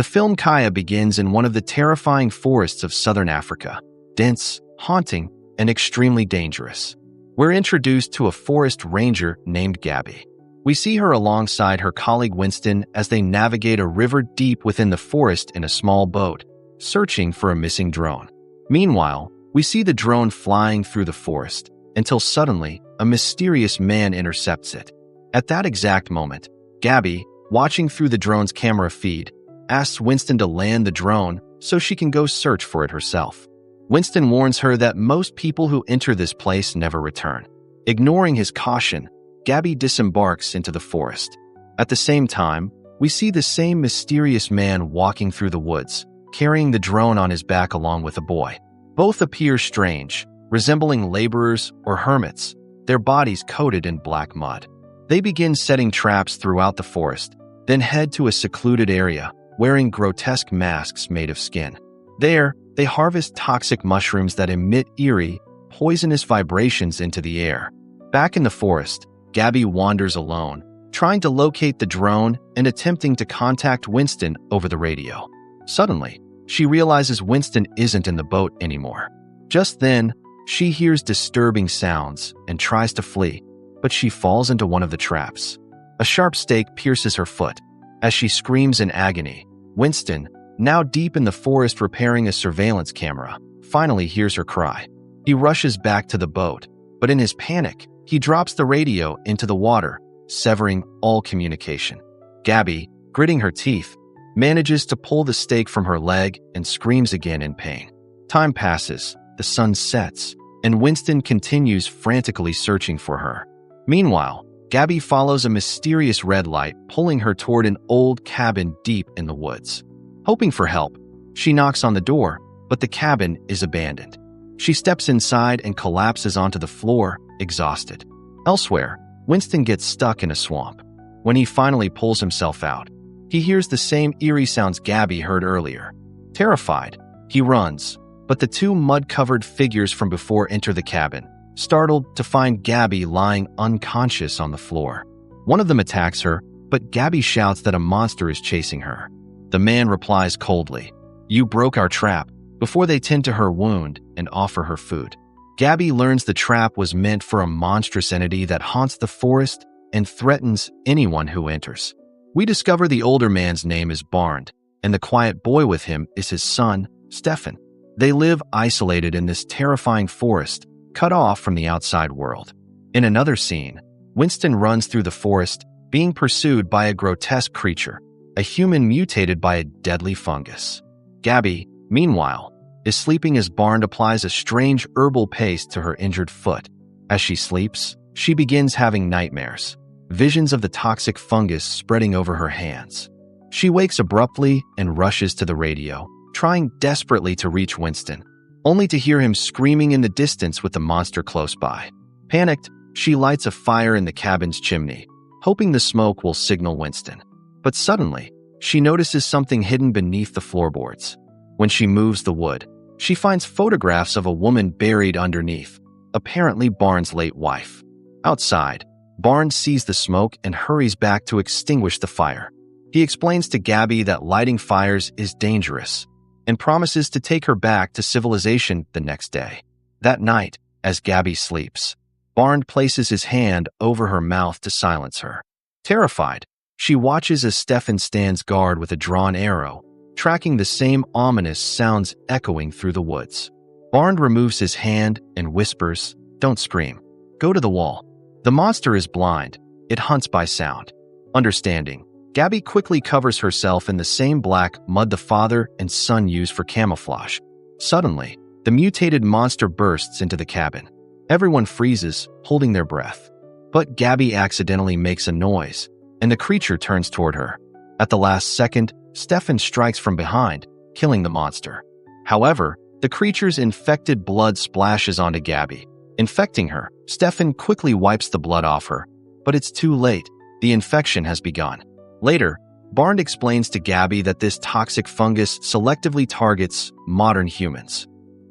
The film Kaya begins in one of the terrifying forests of southern Africa, dense, haunting, and extremely dangerous. We're introduced to a forest ranger named Gabby. We see her alongside her colleague Winston as they navigate a river deep within the forest in a small boat, searching for a missing drone. Meanwhile, we see the drone flying through the forest until suddenly a mysterious man intercepts it. At that exact moment, Gabby, watching through the drone's camera feed, asks Winston to land the drone so she can go search for it herself. Winston warns her that most people who enter this place never return. Ignoring his caution, Gabby disembarks into the forest. At the same time, we see the same mysterious man walking through the woods, carrying the drone on his back along with a boy. Both appear strange, resembling laborers or hermits, their bodies coated in black mud. They begin setting traps throughout the forest, then head to a secluded area, wearing grotesque masks made of skin. There, they harvest toxic mushrooms that emit eerie, poisonous vibrations into the air. Back in the forest, Gabby wanders alone, trying to locate the drone and attempting to contact Winston over the radio. Suddenly, she realizes Winston isn't in the boat anymore. Just then, she hears disturbing sounds and tries to flee, but she falls into one of the traps. A sharp stake pierces her foot. As she screams in agony, Winston, now deep in the forest repairing a surveillance camera, finally hears her cry. He rushes back to the boat, but in his panic, he drops the radio into the water, severing all communication. Gabby, gritting her teeth, manages to pull the stake from her leg and screams again in pain. Time passes, the sun sets, and Winston continues frantically searching for her. Meanwhile, Gabby follows a mysterious red light pulling her toward an old cabin deep in the woods. Hoping for help, she knocks on the door, but the cabin is abandoned. She steps inside and collapses onto the floor, exhausted. Elsewhere, Winston gets stuck in a swamp. When he finally pulls himself out, he hears the same eerie sounds Gabby heard earlier. Terrified, he runs, but the two mud-covered figures from before enter the cabin, startled to find Gabby lying unconscious on the floor. One of them attacks her, but Gabby shouts that a monster is chasing her. The man replies coldly, "You broke our trap," before they tend to her wound and offer her food. Gabby learns the trap was meant for a monstrous entity that haunts the forest and threatens anyone who enters. We discover the older man's name is Barnd, and the quiet boy with him is his son, Stefan. They live isolated in this terrifying forest, cut off from the outside world. In another scene, Winston runs through the forest, being pursued by a grotesque creature, a human mutated by a deadly fungus. Gabby, meanwhile, is sleeping as Barnd applies a strange herbal paste to her injured foot. As she sleeps, she begins having nightmares, visions of the toxic fungus spreading over her hands. She wakes abruptly and rushes to the radio, trying desperately to reach Winston, only to hear him screaming in the distance with the monster close by. Panicked, she lights a fire in the cabin's chimney, hoping the smoke will signal Winston. But suddenly, she notices something hidden beneath the floorboards. When she moves the wood, she finds photographs of a woman buried underneath, apparently Barnd's late wife. Outside, Barnd sees the smoke and hurries back to extinguish the fire. He explains to Gabby that lighting fires is dangerous and promises to take her back to civilization the next day. That night, as Gabby sleeps, Barnd places his hand over her mouth to silence her. Terrified, she watches as Stefan stands guard with a drawn arrow, tracking the same ominous sounds echoing through the woods. Barnd removes his hand and whispers, "Don't scream. Go to the wall." The monster is blind. It hunts by sound. Understanding, Gabby quickly covers herself in the same black mud the father and son use for camouflage. Suddenly, the mutated monster bursts into the cabin. Everyone freezes, holding their breath. But Gabby accidentally makes a noise, and the creature turns toward her. At the last second, Stefan strikes from behind, killing the monster. However, the creature's infected blood splashes onto Gabby. Infecting her, Stefan quickly wipes the blood off her, but it's too late. The infection has begun. Later, Barnd explains to Gabby that this toxic fungus selectively targets modern humans.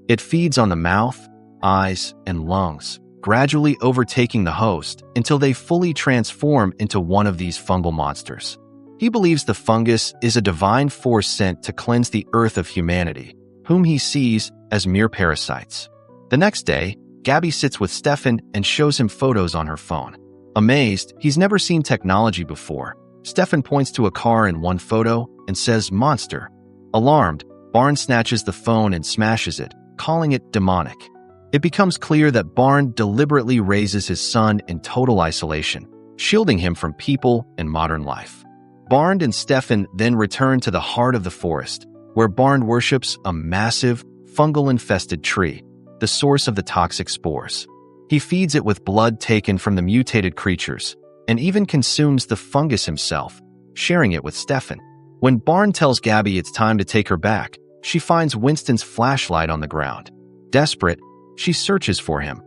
It feeds on the mouth, eyes, and lungs, gradually overtaking the host until they fully transform into one of these fungal monsters. He believes the fungus is a divine force sent to cleanse the earth of humanity, whom he sees as mere parasites. The next day, Gabby sits with Stefan and shows him photos on her phone. Amazed, he's never seen technology before. Stefan points to a car in one photo and says, "Monster." Alarmed, Barnes snatches the phone and smashes it, calling it demonic. It becomes clear that Barnes deliberately raises his son in total isolation, shielding him from people and modern life. Barnes and Stefan then return to the heart of the forest, where Barnes worships a massive, fungal-infested tree, the source of the toxic spores. He feeds it with blood taken from the mutated creatures, and even consumes the fungus himself, sharing it with Stefan. When Barnes tells Gabby it's time to take her back, she finds Winston's flashlight on the ground. Desperate, she searches for him,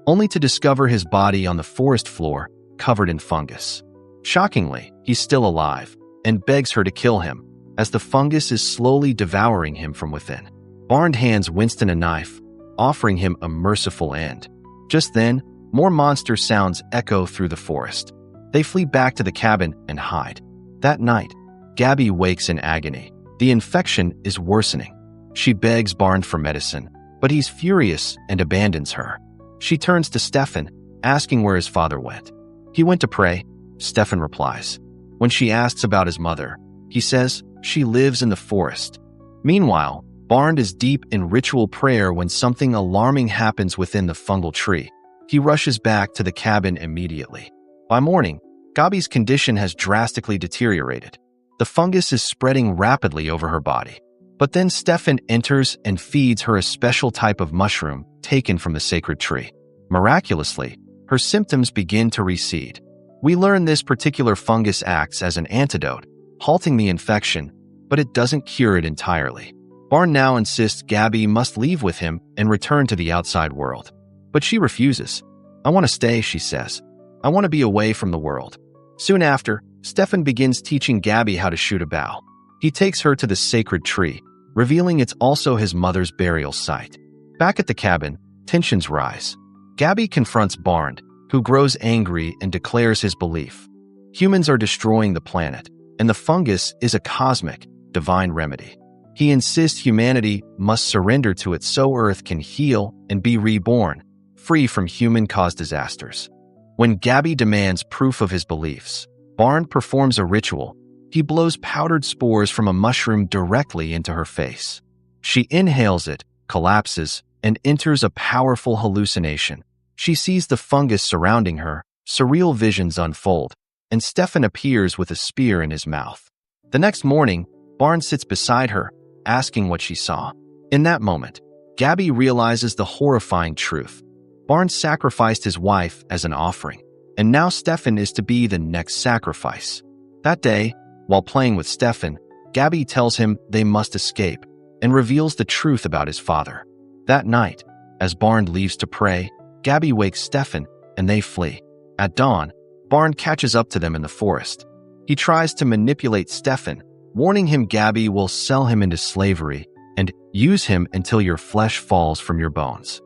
only to discover his body on the forest floor, covered in fungus. Shockingly, he's still alive, and begs her to kill him, as the fungus is slowly devouring him from within. Barnes hands Winston a knife, offering him a merciful end. Just then, more monster sounds echo through the forest. They flee back to the cabin and hide. That night, Gabby wakes in agony. The infection is worsening. She begs Barnes for medicine, but he's furious and abandons her. She turns to Stefan, asking where his father went. "He went to pray," Stefan replies. When she asks about his mother, he says she lives in the forest. Meanwhile, Barnes is deep in ritual prayer when something alarming happens within the fungal tree. He rushes back to the cabin immediately. By morning, Gabby's condition has drastically deteriorated. The fungus is spreading rapidly over her body. But then Stefan enters and feeds her a special type of mushroom taken from the sacred tree. Miraculously, her symptoms begin to recede. We learn this particular fungus acts as an antidote, halting the infection, but it doesn't cure it entirely. Barnes now insists Gabby must leave with him and return to the outside world. But she refuses. "I want to stay," she says. "I want to be away from the world." Soon after, Stefan begins teaching Gabby how to shoot a bow. He takes her to the sacred tree, revealing it's also his mother's burial site. Back at the cabin, tensions rise. Gabby confronts Barnes, who grows angry and declares his belief. Humans are destroying the planet, and the fungus is a cosmic, divine remedy. He insists humanity must surrender to it so Earth can heal and be reborn, free from human-caused disasters. When Gabby demands proof of his beliefs, Barnes performs a ritual. He blows powdered spores from a mushroom directly into her face. She inhales it, collapses, and enters a powerful hallucination. She sees the fungus surrounding her, surreal visions unfold, and Stefan appears with a spear in his mouth. The next morning, Barnes sits beside her, asking what she saw. In that moment, Gabby realizes the horrifying truth. Barnes sacrificed his wife as an offering, and now Stefan is to be the next sacrifice. That day, while playing with Stefan, Gabby tells him they must escape and reveals the truth about his father. That night, as Barnes leaves to pray, Gabby wakes Stefan and they flee. At dawn, Barnes catches up to them in the forest. He tries to manipulate Stefan, warning him Gabby will sell him into slavery and use him until your flesh falls from your bones.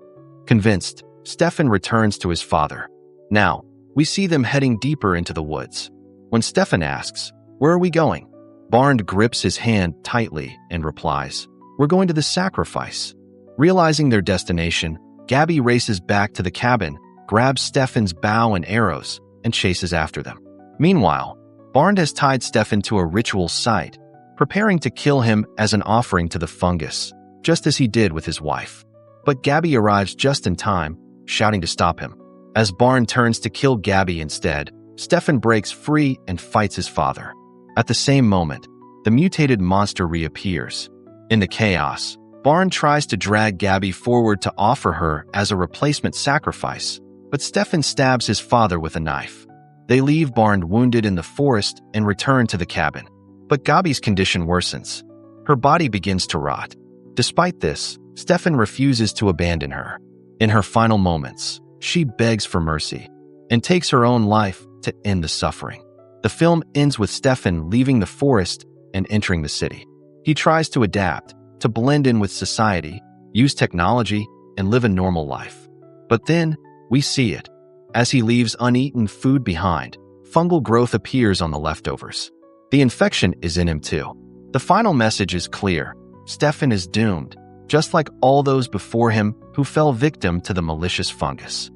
Convinced, Stefan returns to his father. Now, we see them heading deeper into the woods. When Stefan asks, "Where are we going?" Barnes grips his hand tightly and replies, "We're going to the sacrifice." Realizing their destination, Gabby races back to the cabin, grabs Stefan's bow and arrows, and chases after them. Meanwhile, Barnes has tied Stefan to a ritual site, preparing to kill him as an offering to the fungus, just as he did with his wife. But Gabby arrives just in time, shouting to stop him. As Barnes turns to kill Gabby instead, Stefan breaks free and fights his father. At the same moment, the mutated monster reappears. In the chaos, Barnes tries to drag Gabby forward to offer her as a replacement sacrifice, but Stefan stabs his father with a knife. They leave Barnes wounded in the forest and return to the cabin. But Gabby's condition worsens. Her body begins to rot. Despite this, Stefan refuses to abandon her. In her final moments, she begs for mercy and takes her own life to end the suffering. The film ends with Stefan leaving the forest and entering the city. He tries to adapt, to blend in with society, use technology, and live a normal life. But then, we see it. As he leaves uneaten food behind, fungal growth appears on the leftovers. The infection is in him too. The final message is clear. Stefan is doomed, just like all those before him who fell victim to the malicious fungus.